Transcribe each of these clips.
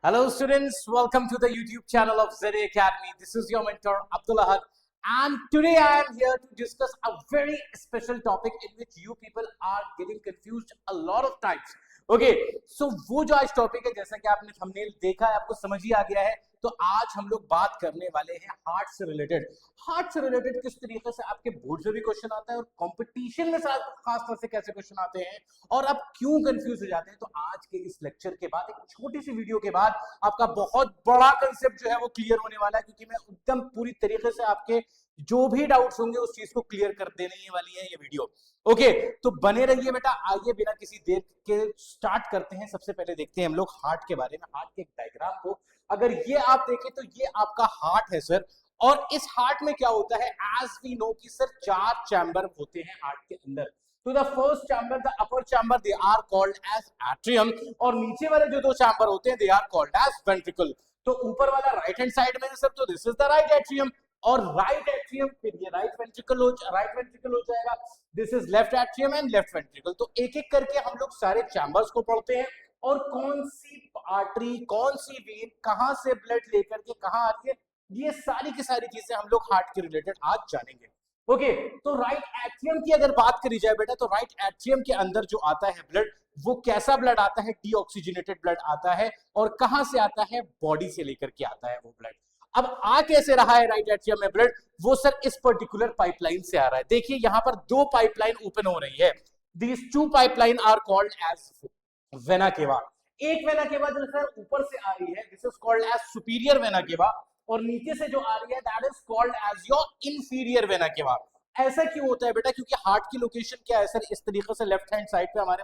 Hello, students. Welcome to the YouTube channel of ZA Academy. This is your mentor Abdul Ahad, and today I am here to discuss a very special topic in which you people are getting confused a lot of times. Okay, so वो जो आज topic है, जैसा कि आपने thumbnail देखा है, आपको समझ ही आ गया है। तो आज हम लोग बात करने वाले हैं हार्ट से रिलेटेड। हार्ट से रिलेटेड किस तरीके से आपके बोर्ड से भी क्वेश्चन आता है और कंपटीशन में खास तौर से कैसे क्वेश्चन आते हैं और आप क्यों कंफ्यूज हो जाते हैं। तो आज के इस लेक्चर के बाद, एक छोटी सी वीडियो के बाद, आपका बहुत बड़ा कंसेप्ट जो है वो क्लियर होने वाला है, क्योंकि मैं एकदम पूरी तरीके से आपके जो भी डाउट्स होंगे उस चीज को क्लियर कर देने वाली है ये वीडियो। ओके, तो बने रहिए बेटा। आइए बिना किसी देर के स्टार्ट करते हैं। सबसे पहले देखते हैं हम लोग हार्ट के बारे में, हार्ट के एक डायग्राम को। अगर ये आप देखें तो ये आपका हार्ट है सर, और इस हार्ट में क्या होता है, एज वी नो कि सर 4 चैम्बर होते हैं हार्ट के अंदर। तो the first chamber, the upper chamber, they are called as atrium, और नीचे वाले जो 2 चैम्बर होते हैं they are called as ventricle. तो ऊपर वाला राइट हैंड साइड में है सर, तो this is the right atrium, और राइट एट्रियम फिर ये राइट वेंट्रिकल हो जाएगा। This is left atrium and left ventricle. तो एक एक करके हम लोग सारे चैम्बर्स को पढ़ते हैं, और कौन सी आर्टरी, कौन सी वेन, कहां से ब्लड लेकर के कहां आती है, ये सारी की सारी चीजें हम लोग हार्ट के रिलेटेड आज जानेंगे। ओके, तो राइट एट्रियम की अगर बात करी जाए बेटा, तो राइट एट्रियम के अंदर जो आता है ब्लड, वो कैसा ब्लड आता है, डीऑक्सीजनेटेड ब्लड आता है। और कहां से आता है, बॉडी से लेकर के आता है वो ब्लड। अब आ कैसे रहा है राइट एट्रियम में ब्लड, वो सर इस पर्टिकुलर पाइपलाइन से आ रहा है। देखिए यहां पर 2 पाइपलाइन ओपन हो रही है। These 2 pipeline are called as vena cava. एक वेना केवा जो सर ऊपर से आ रही है, this is called as superior vena cava, और नीचे से जो आ रही है that is called as your inferior vena cava. ऐसा क्यों होता है बेटा, क्योंकि हार्ट की लोकेशन क्या है सर, इस तरीके से लेफ्ट हैंड साइड पे हमारे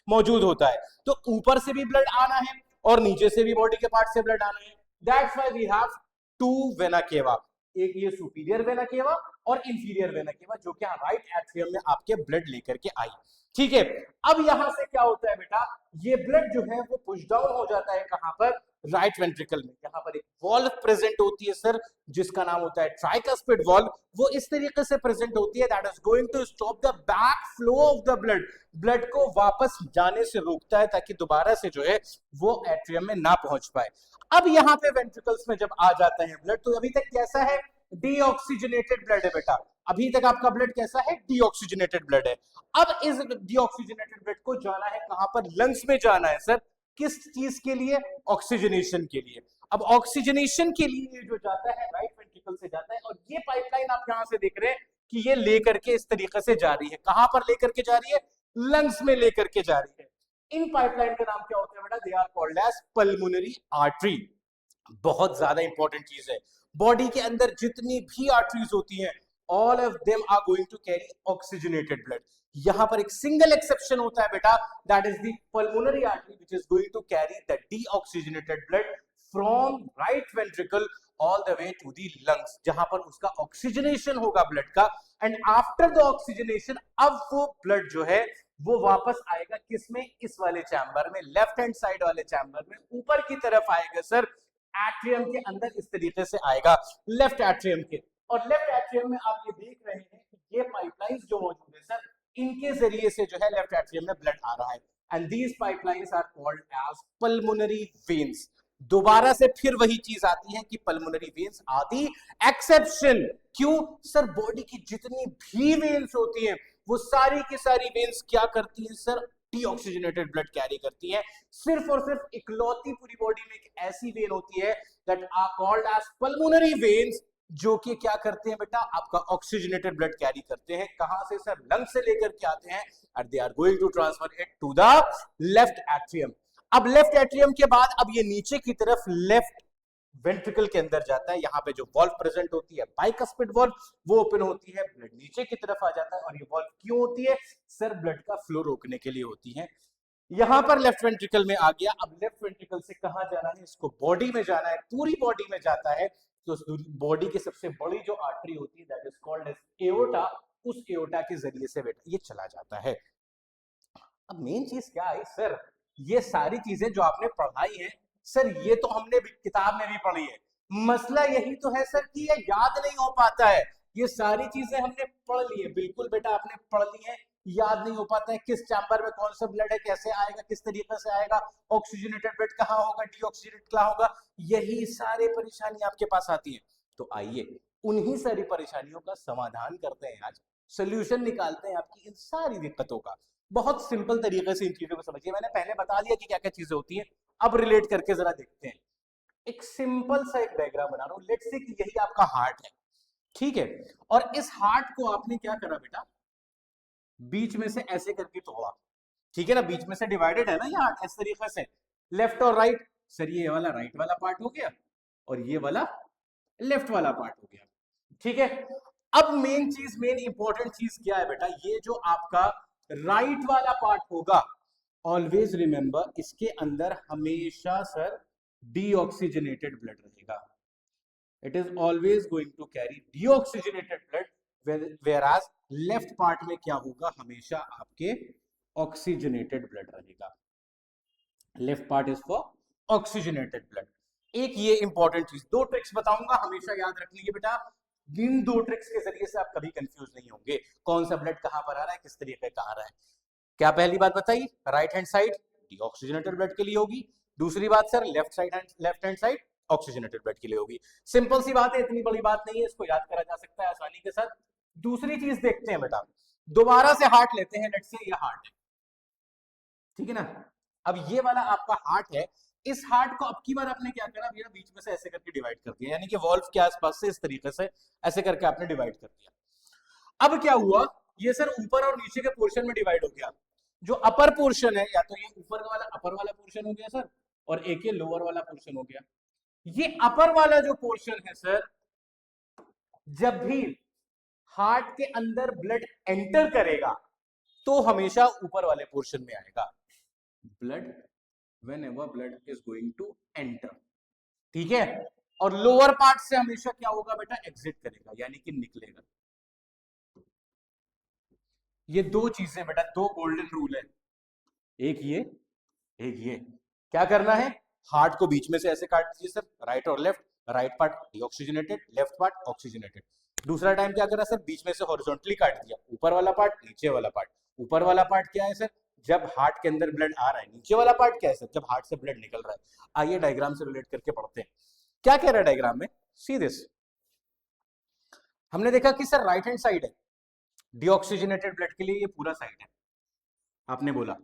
मौजूद होता है। तो ऊपर से भी ब्लड आना है और नीचे से भी बॉडी के पार्ट से ब्लड आना है। That's why we have 2 vena cava, एक ये सुपीरियर वेना केवा और इंफीरियर वेना केवा, जो कि राइट एट्रियम में आपके ब्लड लेकर के आई। ठीक है, अब यहां से क्या होता है बेटा, ये ब्लड जो है वो पुश डाउन हो जाता है कहां पर, राइट वेंट्रिकल में। यहां पर एक वॉल्व प्रेजेंट होती है सर, जिसका नाम होता है ट्राइकस्पिड वॉल्व। वो इस तरीके से प्रेजेंट होती है, that is going to stop the back flow of the blood. Blood को वापस जाने से रोकता है, ताकि दोबारा से जो है वो एट्रियम में ना पहुंच पाए। अब यहाँ पे वेंट्रिकल्स में जब आ जाता है ब्लड, तो अभी तक कैसा है, डीऑक्सीजनेटेड ब्लड है बेटा। अभी तक आपका ब्लड कैसा है, डीऑक्सीजनेटेड ब्लड है। अब इस डीऑक्सीजनेटेड ब्लड को जाना है कहां पर, लंग्स में जाना है सर। किस चीज के लिए, ऑक्सीजनेशन के लिए। अब ऑक्सीजनेशन के लिए जो जाता है राइट वेंट्रिकल से जाता है, और ये पाइपलाइन आप यहां से देख रहे हैं कि ये लेकर के इस तरीके से जा रही है। कहां पर लेकर के जा रही है, लंग्स में लेकर के जा रही है। इन पाइपलाइन का नाम क्या होता है बेटा, they are called as pulmonary artery. बहुत ज्यादा इंपॉर्टेंट चीज है। बॉडी के अंदर जितनी भी आर्टरीज होती हैं, all of them are going to carry oxygenated blood. यहां पर एक सिंगल एक्सेप्शन होता है बेटा, that is the pulmonary artery which is going to carry the deoxygenated blood from right ventricle all the way to the lungs, जहां पर उसका oxygenation होगा ब्लड का। एंड आफ्टर द ऑक्सीजनेशन, अब वो ब्लड जो है वो वापस आएगा किसमें, इस वाले चैम्बर में, लेफ्ट हैंड साइड वाले चैम्बर में, ऊपर की तरफ आएगा सर, एट्रियम के अंदर इस तरीके से आएगा, लेफ्ट एट्रियम के। और लेफ्ट एट्रियम में आप ये देख रहे हैं कि ये पाइपलाइंस जो मौजूद है सर, इनके जरिए से जो है लेफ्ट एट्रियम में ब्लड आ रहा है। And these pipelines are called as pulmonary veins. दोबारा से फिर वही चीज आती है कि pulmonary veins are the exception. क्यों सर, बॉडी की जितनी भी वेन्स होती हैं, वो सारी की सारी वेन्स क्या करती हैं सर, डीऑक्सीजनेटेड ब्लड कैरी करती है। सिर्फ और सिर्फ इकलौती पूरी बॉडी में एक ऐसी वेन होती है that are called as pulmonary veins, जो कि क्या करते हैं बेटा, आपका ऑक्सीजनेटेड ब्लड कैरी करते हैं। कहां से सर, लंग से लेकर के आते हैं, and they are going to transfer it to the left atrium. अब लेफ्ट एट्रियम के बाद अब ये नीचे की तरफ लेफ्ट वेंट्रिकल के अंदर जाता है। यहाँ पे जो वॉल्व प्रेजेंट होती है, बाइकस्पिड वॉल्व, वो ओपन होती है, ब्लड नीचे की तरफ आ जाता है। और ये वॉल्व क्यों होती है सर, ब्लड का फ्लो रोकने के लिए होती है। यहां पर लेफ्ट वेंट्रिकल में आ गया। अब लेफ्ट वेंट्रिकल से कहां जाना है, इसको बॉडी में जाना है, पूरी बॉडी में जाता है। तो बॉडी की सबसे बड़ी जो आर्टरी होती है that is called as aorta, उस एओर्टा के जरिए से बेटा ये चला जाता है। अब मेन चीज क्या है सर, ये सारी चीजें जो आपने पढ़ाई है सर, ये तो हमने किताब में भी पढ़ी है। मसला यही तो है सर कि ये याद नहीं हो पाता है। ये सारी चीजें हमने पढ़ ली है, बिल्कुल बेटा आपने पढ़ ली है, याद नहीं हो पाता है किस चैम्बर में कौन सा ब्लड है, कैसे आएगा, किस तरीके से आएगा, ऑक्सीजनेटेड ब्लड कहाँ होगा, डीऑक्सीजनेटेड कहाँ होगा, यही सारी परेशानी आपके पास आती है। तो आइए उन्हीं सारी परेशानियों का समाधान करते हैं आज, सोल्यूशन निकालते हैं आपकी इन सारी दिक्कतों का। बहुत सिंपल तरीके से इन चीजों को समझिए, मैंने पहले बता दिया कि क्या क्या चीजें होती हैं, अब रिलेट करके जरा देखते हैं। एक सिंपल सा एक डायग्राम बना रहा हूं, लेट्स से कि यही आपका हार्ट है, ठीक है, और इस हार्ट को आपने क्या करा बेटा, बीच में से ऐसे करके तोड़ा, ठीक है ना, बीच में से डिवाइडेड है ना ये हार्ट, इस तरीके से लेफ्ट और राइट। सर ये वाला राइट वाला पार्ट हो गया और ये वाला लेफ्ट वाला पार्ट हो गया, ठीक है। अब मेन चीज, मेन इंपॉर्टेंट चीज क्या है बेटा, ये जो आपका राइट वाला पार्ट होगा, ऑलवेज रिमेंबर इसके अंदर हमेशा सर डीऑक्सीजनेटेड ब्लड रहेगा। It is always going to carry deoxygenated blood, whereas left part में क्या होगा, हमेशा आपके ऑक्सीजनेटेड ब्लड रहेगा। Left part is for oxygenated blood. एक ये इंपॉर्टेंट चीज, दो ट्रिक्स बताऊंगा, हमेशा याद रख लीजिए बेटा, इन दो ट्रिक्स के जरिए से आप कभी कंफ्यूज नहीं होंगे, कौन सा ब्लड कहां पर आ रहा है, किस तरीके का आ रहा है। क्या पहली बात बताइए, right hand side deoxygenated blood के लिए होगी, दूसरी बात sir left hand side oxygenated blood के लिए होगी। सिंपल सी बात है, इतनी बड़ी बात नहीं है, इसको याद करा जा सकता है आसानी के साथ। दूसरी चीज देखते हैं बेटा, दोबारा से हार्ट लेते हैं, लेट्स से ये हार्ट है, ठीक है ना, अब ये वाला आपका हार्ट है, इस हार्ट को अब की बार आपने क्या करा भैया, बीच में से ऐसे करके डिवाइड कर दिया, यानी कि वॉल्व के आसपास से इस तरीके से ऐसे करके आपने डिवाइड कर दिया। अब क्या हुआ, ये सर ऊपर और नीचे के पोर्शन में डिवाइड हो गया। जो अपर पोर्शन है, या तो ये ऊपर वाला अपर वाला पोर्शन हो गया सर, और एक ये लोअर वाला पोर्शन हो गया। ये अपर वाला जो पोर्शन है सर, जब भी हार्ट के अंदर ब्लड एंटर करेगा तो हमेशा ऊपर वाले पोर्शन में आएगा, blood whenever blood is going to enter, ठीक है, और लोअर पार्ट से हमेशा क्या होगा बेटा, एग्जिट करेगा, यानी कि निकलेगा। ये दो चीजें बेटा, दो गोल्डन रूल है, एक ये एक ये। क्या करना है, हार्ट को बीच में से ऐसे काट दीजिए सर, राइट और left, right part deoxygenated, left part oxygenated. दूसरा टाइम क्या करा सर, बीच में से हॉरिजॉन्टली काट दिया, ऊपर वाला पार्ट नीचे वाला पार्ट। ऊपर वाला पार्ट क्या है सर, जब हार्ट के अंदर ब्लड आ रहा है, नीचे वाला पार्ट क्या है सर, जब हार्ट से ब्लड निकल रहा है। आइए डायग्राम से रिलेट करके पढ़ते हैं, क्या कह रहा है डायग्राम में, सी दिस। हमने देखा कि सर राइट हैंड साइड है, डीऑक्सीजनेटेड ब्लड के लिए ये पूरा साइड है, आपने बोला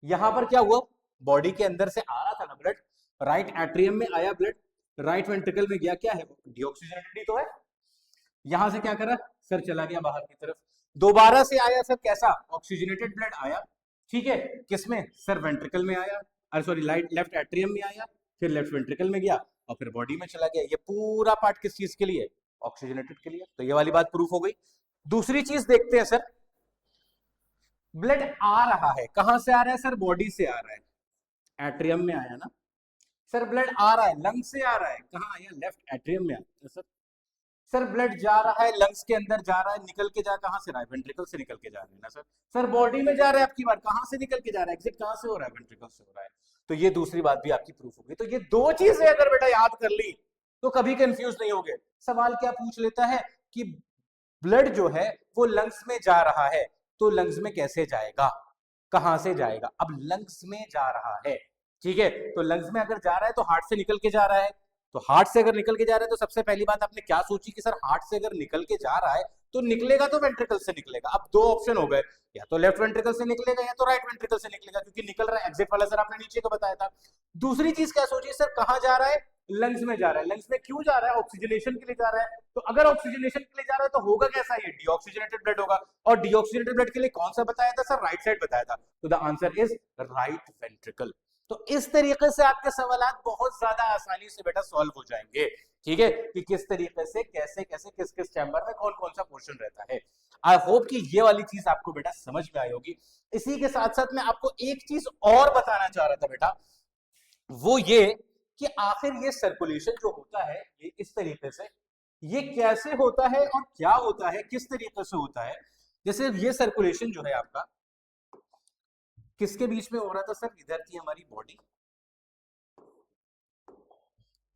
यहां पर क्या हुआ, बॉडी के अंदर से आ रहा था ना ब्लड, राइट एट्रियम में आया ब्लड, राइट वेंट्रिकल में गया, क्या है डीऑक्सीजनेटेड ही तो है। यहां से क्या करा सर, चला गया बाहर की तरफ, दोबारा से आया सर, कैसा ऑक्सीजनेटेड ब्लड आया, ठीक है, किसमें सर, वेंट्रिकल में आया, अरे सॉरी लेफ्ट एट्रियम में आया, फिर लेफ्ट वेंट्रिकल में गया और फिर बॉडी में चला गया। ये पूरा पार्ट किस चीज के लिए, ऑक्सीजनेटेड के लिए। तो ये वाली बात प्रूफ हो गई। दूसरी चीज देखते हैं सर, ब्लड आ रहा है, कहां से आ रहा है सर, बॉडी से आ रहा है, एट्रियम में आया ना सर, ब्लड आ रहा है लंग से आ रहा है, कहां आया, लेफ्ट एट्रियम में आया सर। सर ब्लड जा रहा है लंग्स के अंदर जा रहा है, निकल के जा कहां से रहा है, वेंट्रिकल से निकल के जा रहा है ना सर। सर बॉडी में जा रहा है, आपकी बार कहां से निकल के जा रहा है, एग्जिट कहां से हो रहा है, वेंट्रिकल से हो रहा है। तो ये दूसरी बात भी आपकी प्रूफ होगी। तो ये दो चीजें अगर बेटा याद कर ली तो कभी कंफ्यूज नहीं होगे। सवाल क्या पूछ लेता है कि ब्लड जो है वो लंग्स में जा रहा है, तो लंग्स में कैसे जाएगा, कहां से जाएगा। अब लंग्स में जा रहा है, ठीक है, तो लंग्स में अगर जा रहा है तो हार्ट से निकल के जा रहा है, तो हार्ट से अगर निकल के जा रहा है तो सबसे पहली बात आपने क्या सोची कि सर हार्ट से अगर निकल के जा रहा है तो निकलेगा तो वेंट्रिकल से निकलेगा। अब दो ऑप्शन हो गए, या तो लेफ्ट वेंट्रिकल से निकलेगा या तो राइट वेंट्रिकल से निकलेगा, क्योंकि निकल रहा है एग्जिट वाला सर आपने नीचे का बताया था। दूसरी चीज क्या सोची सर, कहां जा रहा है, लंग्स में जा रहा है। लंग्स में क्यों जा रहा है, ऑक्सीजनेशन के लिए जा रहा है, तो अगर ऑक्सीजनेशन के लिए जा रहा है तो होगा कैसा, ये डीऑक्सीजनेटेड ब्लड होगा, और डीऑक्सीजनेटेड ब्लड के लिए कौन सा बताया था सर, राइट साइड बताया था, तो the answer is right ventricle. तो इस तरीके से आपके सवाल बहुत ज्यादा आसानी से बेटा सॉल्व हो जाएंगे, ठीक है, कि किस तरीके से कैसे कैसे किस किस चैम्बर में कौन कौन सा पोर्शन रहता है। आई होप कि ये वाली चीज आपको बेटा समझ में आई होगी। इसी के साथ साथ मैं आपको एक चीज और बताना चाह रहा था बेटा, वो ये कि आखिर ये सर्कुलेशन जो होता है ये इस तरीके से, ये कैसे होता है और क्या होता है, किस तरीके से होता है। जैसे ये सर्कुलेशन जो है आपका किसके बीच में हो रहा था सर, इधर थी हमारी बॉडी,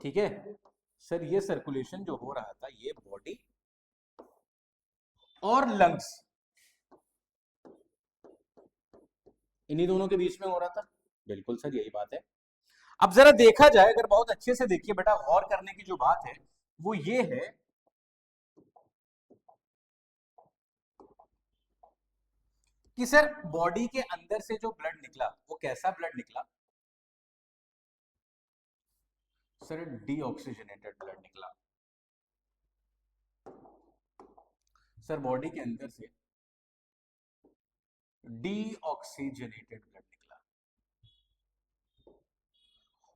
ठीक है सर, ये सर्कुलेशन जो हो रहा था ये बॉडी और लंग्स, इन्हीं दोनों के बीच में हो रहा था। बिल्कुल सर, यही बात है। अब जरा देखा जाए, अगर बहुत अच्छे से देखिए बेटा, गौर करने की जो बात है वो ये है कि सर बॉडी के अंदर से जो ब्लड निकला वो कैसा ब्लड निकला? सर डीऑक्सीजनेटेड ब्लड निकला। सर बॉडी के अंदर से डीऑक्सीजनेटेड ब्लड निकला,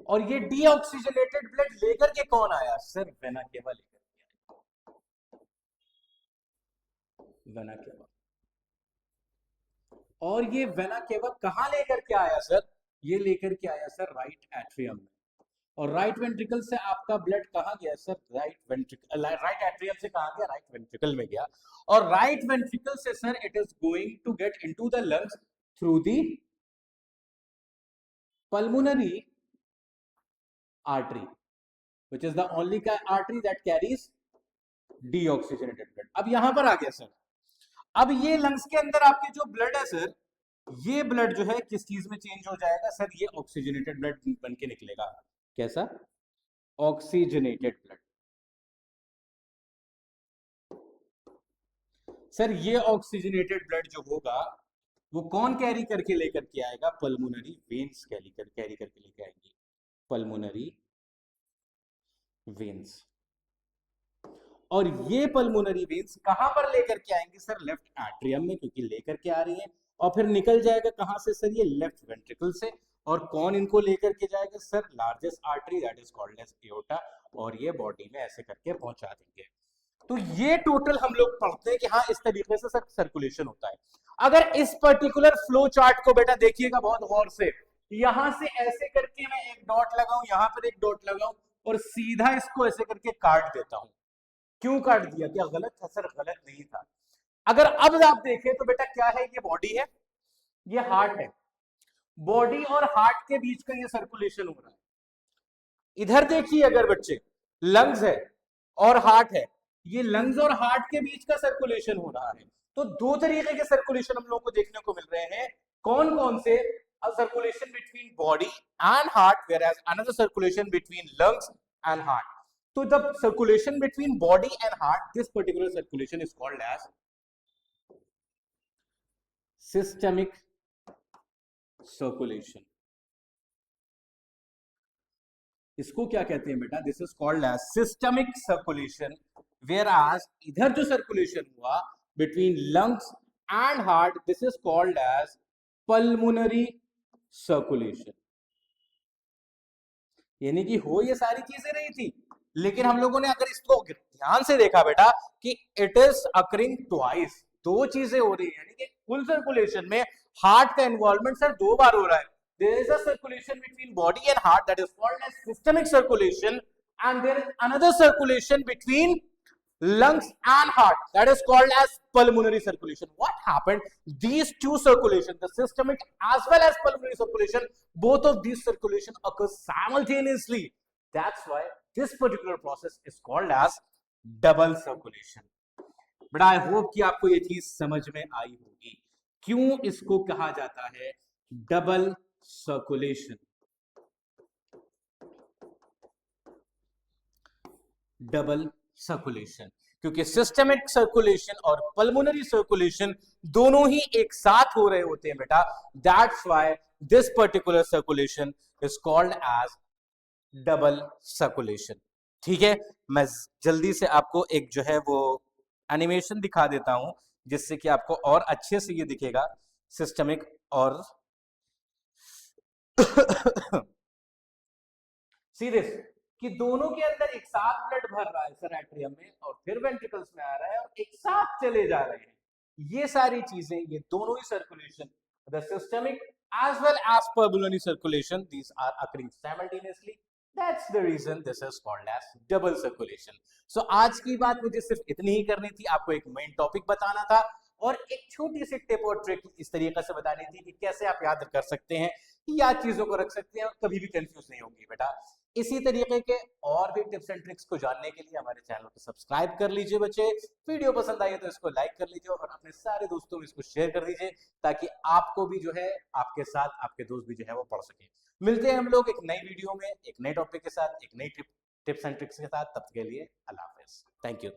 और ये डीऑक्सीजनेटेड ब्लड लेकर के कौन आया? सर वेना केवा लेकर के आया, वेना केवा। और ये वेना केवा कहां लेकर के आया सर? ये लेकर के आया सर राइट एट्रियम में। और राइट वेंट्रिकल से आपका ब्लड कहां गया sir? Right ventricle, right atrium से कहां गया? राइट वेंट्रिकल में गया। और राइट वेंट्रिकल से sir it is going to get into the lungs through the pulmonary artery, which is the only artery that carries deoxygenated blood। अब यहां पर आ गया सर, अब ये लंग्स के अंदर आपके जो ब्लड है सर, ये ब्लड जो है किस चीज में चेंज हो जाएगा सर? ये ऑक्सीजनेटेड ब्लड बन के निकलेगा। कैसा? Oxygenated blood. सर ये ऑक्सीजनेटेड ब्लड जो होगा वो कौन कैरी करके लेकर के आएगा? पल्मोनरी वेन्स कैरी करके लेके आएंगे, पल्मोनरी वेन्स। और ये पल्मोनरी वेन्स कहां पर लेकर के आएंगे सर? लेफ्ट एट्रियम में, क्योंकि लेकर के आ रही है। और फिर निकल जाएगा कहां से सर? ये लेफ्ट वेंट्रिकल से। और कौन इनको लेकर के जाएगा sir? Largest artery that is called as aorta. और ये बॉडी में ऐसे करके पहुंचा देंगे। तो ये टोटल हम लोग पढ़ते हैं कि हाँ इस तरीके से सर सर्कुलेशन होता है। अगर इस पर्टिकुलर फ्लो चार्ट को बेटा देखिएगा बहुत गौर से, यहां से ऐसे करके मैं एक डॉट लगाऊं, यहां पर एक डॉट लगाऊं, और सीधा इसको ऐसे करके काट देता हूं। क्यों काट दिया? क्या गलत था सर? गलत नहीं था। अगर अब आप देखें तो बेटा क्या है? ये बॉडी है, ये हार्ट है। बॉडी और हार्ट के बीच का ये सर्कुलेशन हो रहा है। इधर देखिए अगर बच्चे, लंग्स है और हार्ट है, ये लंग्स और हार्ट के बीच का सर्कुलेशन हो रहा है। तो दो तरीके के सर्कुलेशन हम लोगों को देखने को मिल रहे हैं। कौन कौन से? A circulation between body and heart, whereas another circulation between lungs and heart. So the circulation between body and heart, this particular circulation is called as systemic circulation. इसको क्या कहते हैं बेटा? This is called as systemic circulation. Whereas इधर जो circulation हुआ between lungs and heart, this is called as pulmonary circulation. यानी कि हो ये सारी चीजें नहीं थी, लेकिन हम लोगों ने अगर इसको ध्यान से देखा बेटा कि इट इज अकरिंग ट्वाइस, दो चीजें हो रही है। यानी कि फुल सर्कुलेशन में हार्ट का इन्वॉल्वमेंट सर दो बार हो रहा है। There is a circulation between body and heart that is called as systemic circulation, and there is another circulation between lungs and heart that is called as pulmonary circulation. What happened? These two circulation, the systemic as well as pulmonary circulation, both of these circulation occur simultaneously. That's why this particular process is called as double circulation. But I hope कि आपको ये चीज समझ में आई होगी क्यों इसको कहा जाता है डबल सर्कुलेशन। डबल सर्कुलेशन क्योंकि सिस्टमिक सर्कुलेशन और पल्मोनरी सर्कुलेशन दोनों ही एक साथ हो रहे होते हैं बेटा। That's why this particular circulation is called as double circulation. ठीक है, मैं जल्दी से आपको एक जो है वो एनिमेशन दिखा देता हूं जिससे कि आपको और अच्छे से ये दिखेगा सिस्टमिक और सी दिस कि दोनों के अंदर एक साथ ब्लड भर रहा है सर एट्रियम में, और फिर वेंट्रिकल्स में आ रहा है और एक साथ चले जा रहे हैं। ये सारी चीजें, ये दोनों ही circulation, the systemic as well as pulmonary circulation, these are occurring simultaneously. That's the reason this is called as double circulation. So आज की बात मुझे सिर्फ इतनी ही करनी थी, आपको एक मेन टॉपिक बताना था और एक छोटी सी टिप और ट्रिक इस तरीके से बतानी थी कि कैसे आप याद कर सकते हैं, याद चीजों को रख सकते हैं और कभी भी कंफ्यूज नहीं होंगी बेटा। इसी तरीके के और भी टिप्स एंड ट्रिक्स को जानने के लिए हमारे चैनल को सब्सक्राइब कर लीजिए बच्चे। वीडियो पसंद आई है तो इसको लाइक कर लीजिए और अपने सारे दोस्तों में इसको शेयर कर दीजिए, ताकि आपको भी जो है, आपके साथ आपके दोस्त भी जो है वो पढ़ सके। मिलते हैं हम लोग एक नई वीडियो में, एक नए टॉपिक के साथ, एक नई टिप्स एंड ट्रिक्स के साथ। तब तक के लिए अल्लाह हाफिज। Thank you.